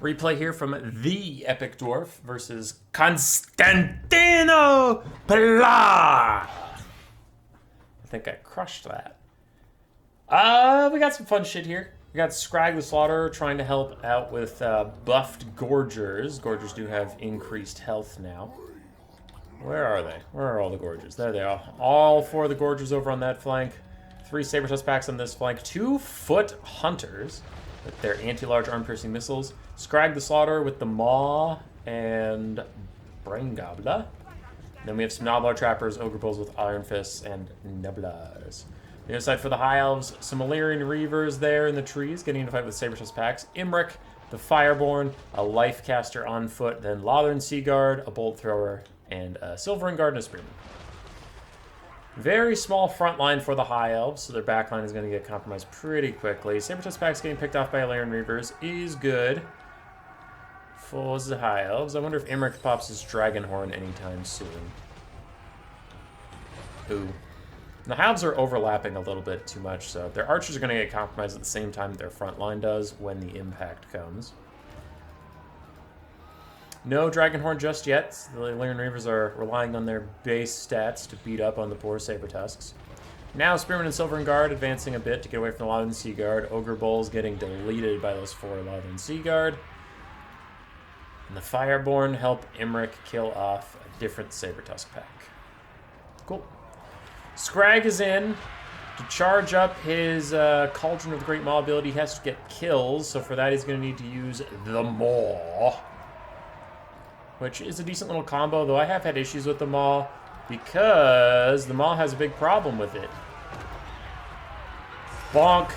Replay here from the Epic Dwarf versus Constantino Pilar. I think I crushed that. We got some fun shit here. We got Scrag the Slaughterer trying to help out with buffed Gorgers. Gorgers do have increased health now. Where are they? Where are all the Gorgers? There they are. All four of the Gorgers over on that flank. 3 Saber-Tusk packs on this flank. 2 Foot Hunters with their anti-large arm-piercing missiles. Scrag the Slaughterer with the Maw and Brain Gobbler. Then we have some Gnoblar Trappers, Ogre Bulls with Iron Fists, and Neblars. The other side for the High Elves, some Illyrian Reavers there in the trees, getting into fight with Saber-Tusk packs. Imric, the Fireborn, a Life Caster on foot, then Lothern Seaguard, a Bolt Thrower, and a Silvering Guard and a Spearman. Very small front line for the High Elves, so their back line is going to get compromised pretty quickly. Saber-Tusk packs getting picked off by Illyrian Reavers is good for the High Elves. I wonder if Imric pops his Dragonhorn anytime soon. Ooh. The halves are overlapping a little bit too much, so their archers are going to get compromised at the same time that their front line does when the impact comes. No Dragonhorn just yet. The Illyrian Reavers are relying on their base stats to beat up on the poor Saber-Tusks. Now Spearman and Silvering Guard advancing a bit to get away from the Lothern Seaguard. Ogre Bulls getting deleted by those 4 Lothern Seaguard. And the Fireborn help Imric kill off a different Saber-Tusk pack. Cool. Scrag is in to charge up his Cauldron of the Great Maw ability. He has to get kills, so for that he's going to need to use the Maw, which is a decent little combo, though I have had issues with the Maw because the Maw has a big problem with it. Bonk.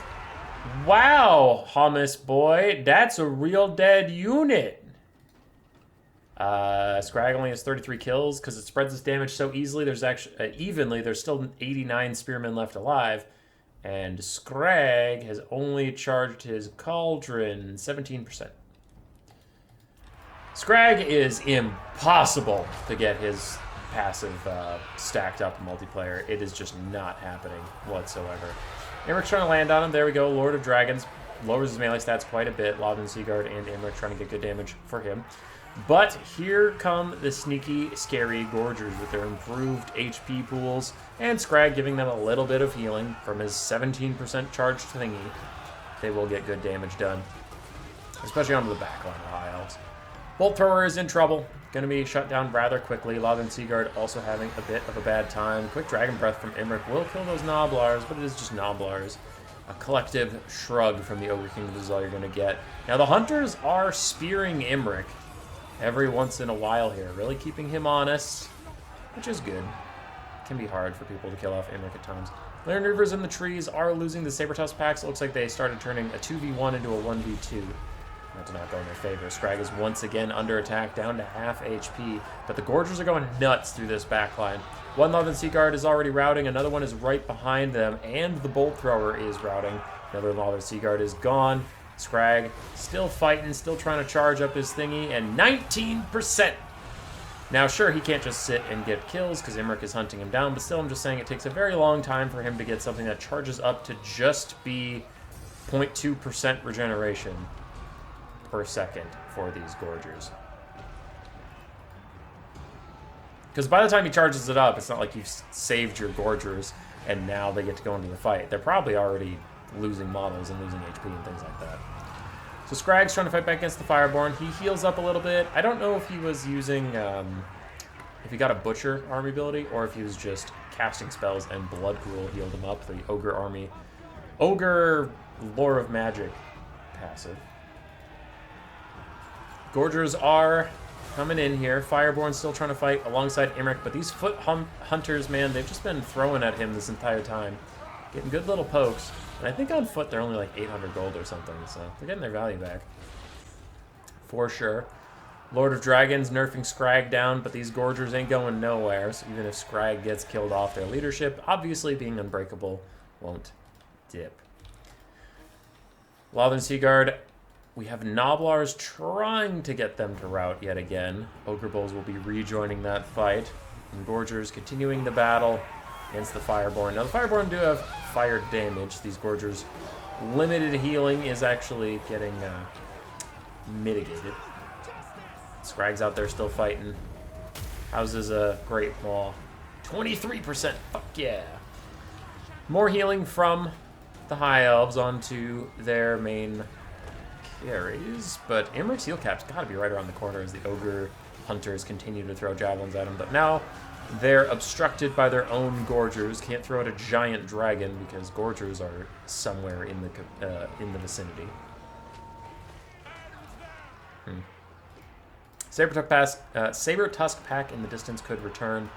Wow, Hummus boy, that's a real dead unit. Scrag only has 33 kills because it spreads its damage so easily. There's actually evenly. There's still 89 spearmen left alive, and Scrag has only charged his Cauldron 17%. Scrag is impossible to get his passive stacked up in multiplayer. It is just not happening whatsoever. Imric's trying to land on him. There we go. Lord of Dragons lowers his melee stats quite a bit. Lothern Seaguard and Imric trying to get good damage for him. But here come the sneaky, scary Gorgers with their improved HP pools, and Scrag giving them a little bit of healing from his 17% charged thingy. They will get good damage done, especially onto the back line of the High Elves. Bolt Thrower is in trouble, going to be shut down rather quickly. Lothern Seaguard also having a bit of a bad time. Quick Dragon Breath from Imric will kill those Gnoblars, but it is just Gnoblars. A collective shrug from the Ogre King is all you're going to get. Now the Hunters are spearing Imric every once in a while here, really keeping him honest, which is good. It can be hard for people to kill off Imric at times. Illyrian Reavers in the trees are losing the Saber-Tusk packs. It looks like they started turning a 2v1 into a 1v2. That did not go in their favor. Scrag is once again under attack, down to half HP, but the Gorgers are going nuts through this backline. One Lothern Seaguard is already routing, another one is right behind them, and the Bolt Thrower is routing. Another Lothern Seaguard is gone. Scrag still fighting, still trying to charge up his thingy, and 19%! Now, sure, he can't just sit and get kills because Imric is hunting him down, but still, I'm just saying it takes a very long time for him to get something that charges up to just be 0.2% regeneration per second for these Gorgers. Because by the time he charges it up, it's not like you've saved your Gorgers and now they get to go into the fight. They're probably already losing models and losing HP and things like that. So Scrag's trying to fight back against the Fireborn. He heals up a little bit. I don't know if he was using, if he got a Butcher army ability or if he was just casting spells and Blood Gruel healed him up, the Ogre army. Ogre Lore of Magic passive. Gorgers are coming in here. Fireborn still trying to fight alongside Imric, but these Foot Hunters, man, they've just been throwing at him this entire time. Getting good little pokes. And I think on foot they're only like 800 gold or something, so they're getting their value back. For sure. Lord of Dragons nerfing Scrag down, but these Gorgers ain't going nowhere, so even if Scrag gets killed off their leadership, obviously being unbreakable won't dip. Lothern Seaguard, we have Gnoblars trying to get them to rout yet again. Ogre Bulls will be rejoining that fight. And Gorgers continuing the battle against the Fireborn. Now, the Fireborn do have fire damage. These Gorgers' limited healing is actually getting mitigated. Scrag's out there still fighting. Houses a Great Maw. 23%. Fuck yeah. More healing from the High Elves onto their main carries. But Imric's heal cap's got to be right around the corner as the Ogre Hunters continue to throw javelins at him. But now they're obstructed by their own Gorgers. Can't throw at a giant dragon because Gorgers are somewhere in the vicinity. Saber Tusk Pack in the distance could return.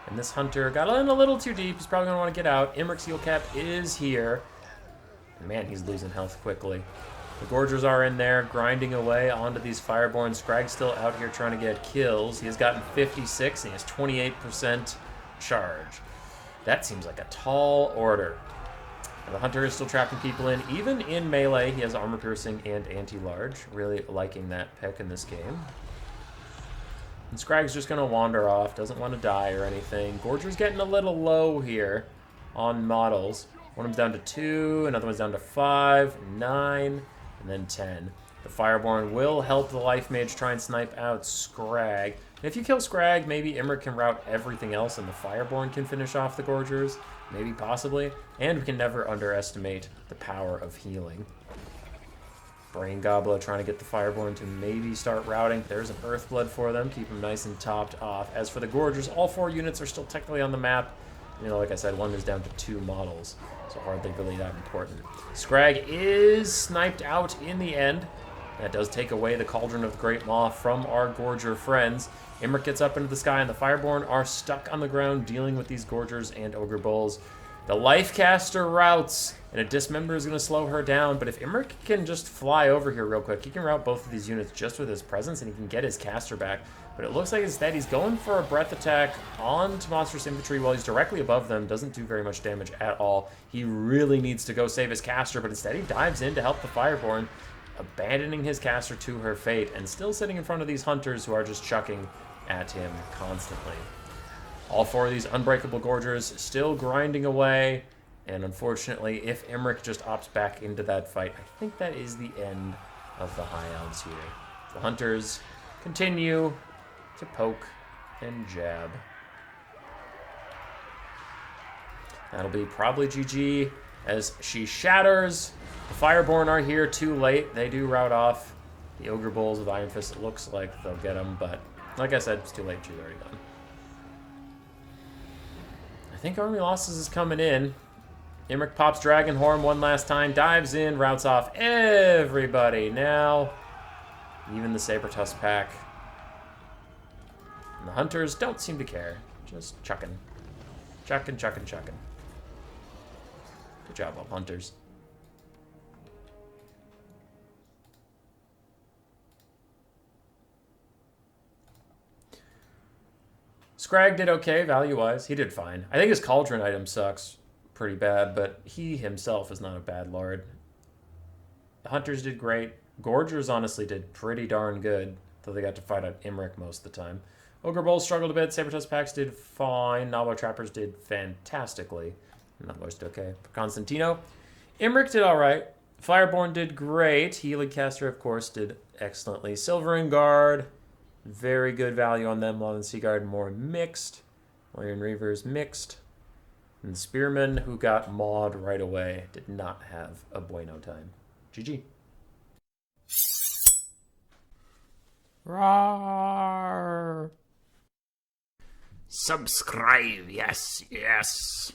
And this Hunter got in a little too deep. He's probably going to want to get out. Imric's heal cap is here. And man, he's losing health quickly. The Gorgers are in there, grinding away onto these Fireborn. Scrag's still out here trying to get kills. He has gotten 56, and he has 28% charge. That seems like a tall order. And the Hunter is still trapping people in. Even in melee, he has armor piercing and anti-large. Really liking that pick in this game. And Scrag's just going to wander off. Doesn't want to die or anything. Gorger's getting a little low here on models. One of them's down to 2. Another one's down to 5, 9, and then 10. The Fireborn will help the Life Mage try and snipe out Scrag. And if you kill Scrag, maybe Imric can route everything else and the Fireborn can finish off the Gorgers. Maybe, possibly. And we can never underestimate the power of healing. Brain Gobbler trying to get the Fireborn to maybe start routing. There's an Earthblood for them. Keep them nice and topped off. As for the Gorgers, all 4 units are still technically on the map. You know, like I said, one is down to 2 models. So hardly really that important. Scrag is sniped out in the end. That does take away the Cauldron of the Great Maw from our Gorger friends. Imric gets up into the sky, and the Fireborn are stuck on the ground dealing with these Gorgers and Ogre Bulls. The Lifecaster routes, and a Dismember is going to slow her down, but if Imric can just fly over here real quick, he can route both of these units just with his presence, and he can get his caster back. But it looks like instead he's going for a breath attack onto Monstrous Infantry while he's directly above them. Doesn't do very much damage at all. He really needs to go save his caster, but instead he dives in to help the Fireborn, abandoning his caster to her fate, and still sitting in front of these Hunters who are just chucking at him constantly. All 4 of these Unbreakable Gorgers still grinding away, and unfortunately, if Imric just opts back into that fight, I think that is the end of the High Elves here. The Hunters continue to poke and jab. That'll be probably GG as she shatters. The Fireborn are here too late. They do rout off the Ogre Bulls with Iron Fist. It looks like they'll get them, but like I said, it's too late. She's already done. I think Army Losses is coming in. Imric pops Dragonhorn one last time, dives in, routes off everybody. Now, even the Saber Tusk pack. And the Hunters don't seem to care. Just chucking. Chucking, chucking, chucking. Good job, all Hunters. Scrag did okay, value-wise. He did fine. I think his Cauldron item sucks pretty bad, but he himself is not a bad lord. The Hunters did great. Gorgers honestly did pretty darn good, though they got to fight out Imric most of the time. Ogre Bulls struggled a bit. Saber-Tusk packs did fine. Nablo Trappers did fantastically. Nablo's did okay. Constantino. Imric did alright. Fireborn did great. Healing Caster, of course, did excellently. Silvering Guard, very good value on them. Lothern Seaguard more mixed. Iron Reavers mixed. And the Spearmen, who got mauled right away, did not have a bueno time. GG. Roar! Subscribe, yes, yes.